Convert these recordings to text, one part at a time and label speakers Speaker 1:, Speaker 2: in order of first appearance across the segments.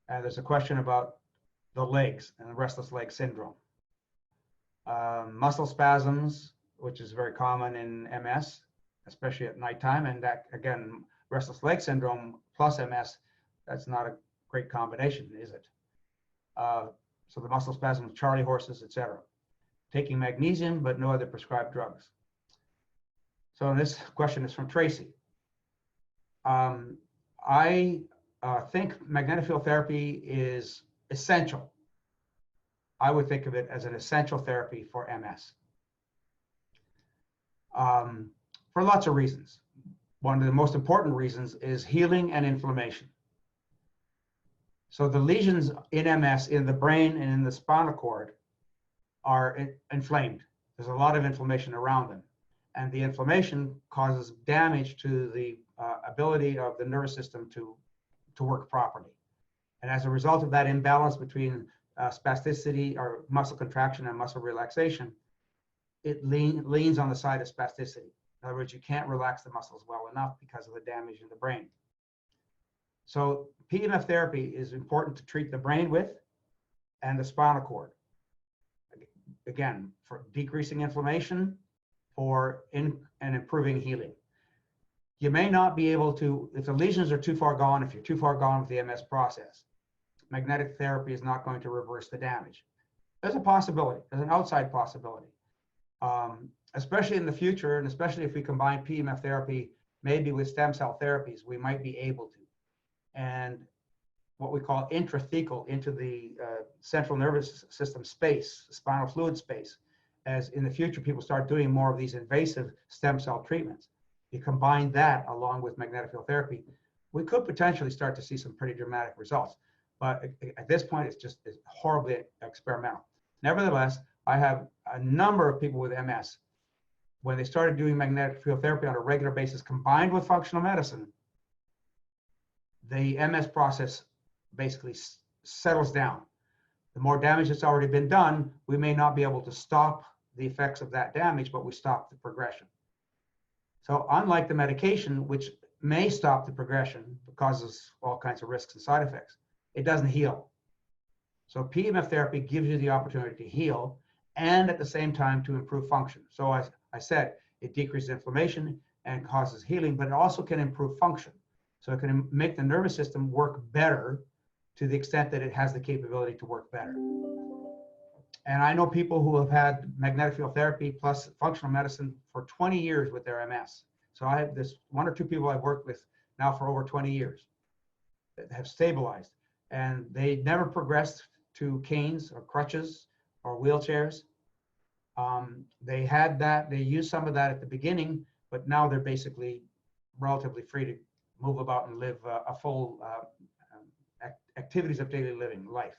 Speaker 1: And there's a question about the legs and the restless leg syndrome. Muscle spasms, which is very common in MS, especially at nighttime. And that, again, restless leg syndrome plus MS, that's not a great combination, is it? So the muscle spasms, Charlie horses, etc. Taking magnesium, but no other prescribed drugs. So this question is from Tracy. I think magnetic field therapy is essential. I would think of it as an essential therapy for MS. For lots of reasons. One of the most important reasons is healing and inflammation. So the lesions in MS in the brain and in the spinal cord are inflamed. There's a lot of inflammation around them. And the inflammation causes damage to the ability of the nervous system to work properly. And as a result of that imbalance between spasticity or muscle contraction and muscle relaxation, it leans on the side of spasticity. In other words, you can't relax the muscles well enough because of the damage in the brain. So PEMF therapy is important to treat the brain with and the spinal cord. Again, for decreasing inflammation and improving healing. You may not be able to, if the lesions are too far gone, if you're too far gone with the MS process, magnetic therapy is not going to reverse the damage. There's a possibility, there's an outside possibility. Especially in the future, and especially if we combine PEMF therapy maybe with stem cell therapies, we might be able to. And what we call intrathecal, into the central nervous system space, spinal fluid space, as in the future people start doing more of these invasive stem cell treatments. You combine that along with magnetic field therapy, we could potentially start to see some pretty dramatic results. But at this point, it's horribly experimental. Nevertheless, I have a number of people with MS. When they started doing magnetic field therapy on a regular basis combined with functional medicine, the MS process basically settles down. The more damage that's already been done, we may not be able to stop the effects of that damage, but we stop the progression. So unlike the medication, which may stop the progression, but causes all kinds of risks and side effects, it doesn't heal. So PEMF therapy gives you the opportunity to heal and at the same time to improve function. So as I said, it decreases inflammation and causes healing, but it also can improve function. So it can make the nervous system work better to the extent that it has the capability to work better. And I know people who have had magnetic field therapy plus functional medicine for 20 years with their MS. So I have this one or two people I've worked with now for over 20 years that have stabilized, and they never progressed to canes or crutches or wheelchairs. They had that, they used some of that at the beginning, but now they're basically relatively free to move about and live a full activities of daily living life.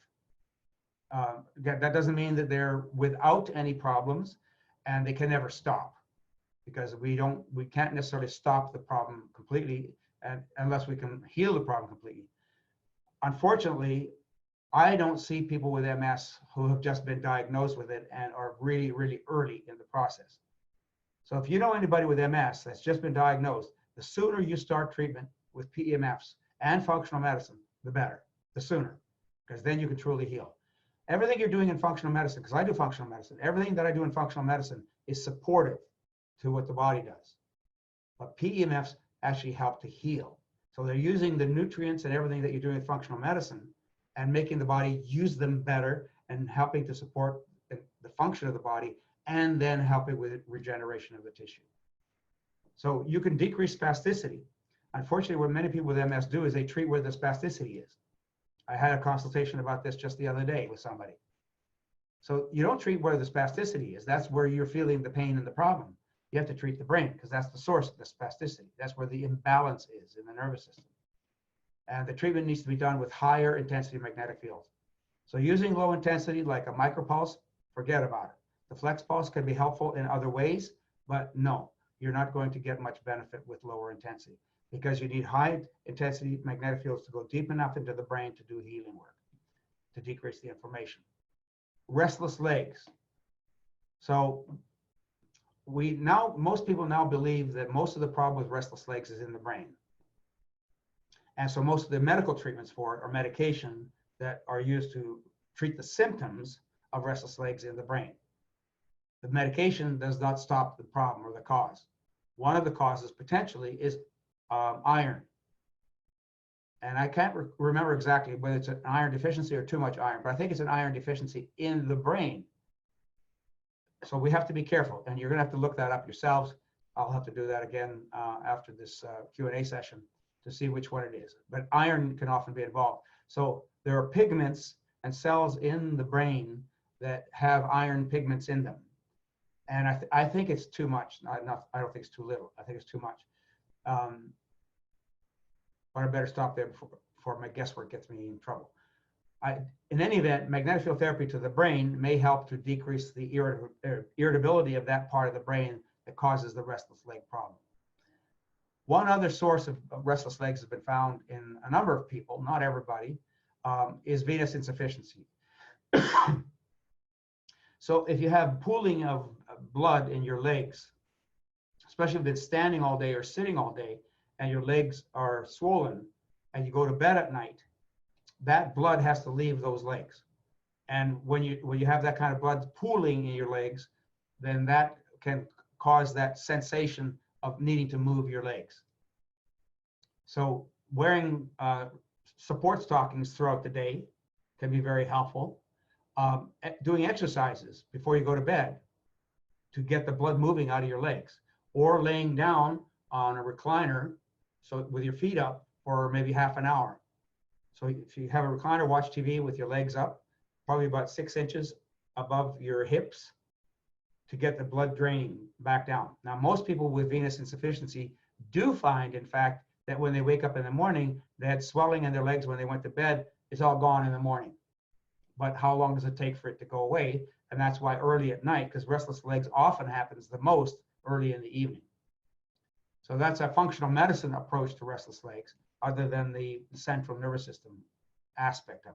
Speaker 1: That doesn't mean that they're without any problems and they can never stop, because we can't necessarily stop the problem completely unless we can heal the problem completely. Unfortunately, I don't see people with MS who have just been diagnosed with it and are really, really early in the process. So if you know anybody with MS that's just been diagnosed, the sooner you start treatment with PEMFs and functional medicine, the better, the sooner, because then you can truly heal. Everything you're doing in functional medicine, because I do functional medicine, everything that I do in functional medicine is supportive to what the body does. But PEMFs actually help to heal. So they're using the nutrients and everything that you're doing with functional medicine and making the body use them better and helping to support the function of the body and then helping with regeneration of the tissue. So you can decrease spasticity. Unfortunately, what many people with MS do is they treat where the spasticity is. I had a consultation about this just the other day with somebody. So you don't treat where the spasticity is. That's where you're feeling the pain and the problem. You have to treat the brain because that's the source of the spasticity. That's where the imbalance is in the nervous system. And the treatment needs to be done with higher intensity magnetic fields. So using low intensity like a micropulse, forget about it. The flex pulse can be helpful in other ways, but no, you're not going to get much benefit with lower intensity because you need high intensity magnetic fields to go deep enough into the brain to do healing work, to decrease the inflammation. Restless legs. So most people now believe that most of the problem with restless legs is in the brain. And so most of the medical treatments for it are medication that are used to treat the symptoms of restless legs in the brain. The medication does not stop the problem or the cause. One of the causes potentially is iron. And I can't remember exactly whether it's an iron deficiency or too much iron, but I think it's an iron deficiency in the brain. So we have to be careful, and you're going to have to look that up yourselves. I'll have to do that again after this Q&A session to see which one it is. But iron can often be involved. So there are pigments and cells in the brain that have iron pigments in them. And I think it's too much. I don't think it's too little. I think it's too much. But I better stop there before my guesswork gets me in trouble. In any event, magnetic field therapy to the brain may help to decrease the irritability of that part of the brain that causes the restless leg problem. One other source of restless legs has been found in a number of people, not everybody, is venous insufficiency. So if you have pooling of blood in your legs, especially if it's standing all day or sitting all day, and your legs are swollen, and you go to bed at night, that blood has to leave those legs. And when you have that kind of blood pooling in your legs, then that can cause that sensation of needing to move your legs. So wearing support stockings throughout the day can be very helpful. Doing exercises before you go to bed to get the blood moving out of your legs, or laying down on a recliner, so with your feet up for maybe half an hour. So if you have a recliner, watch TV with your legs up, probably about 6 inches above your hips, to get the blood draining back down. Now, most people with venous insufficiency do find, in fact, that when they wake up in the morning, they had swelling in their legs when they went to bed. It's all gone in the morning. But how long does it take for it to go away? And that's why early at night, because restless legs often happens the most early in the evening. So that's a functional medicine approach to restless legs, other than the central nervous system aspect of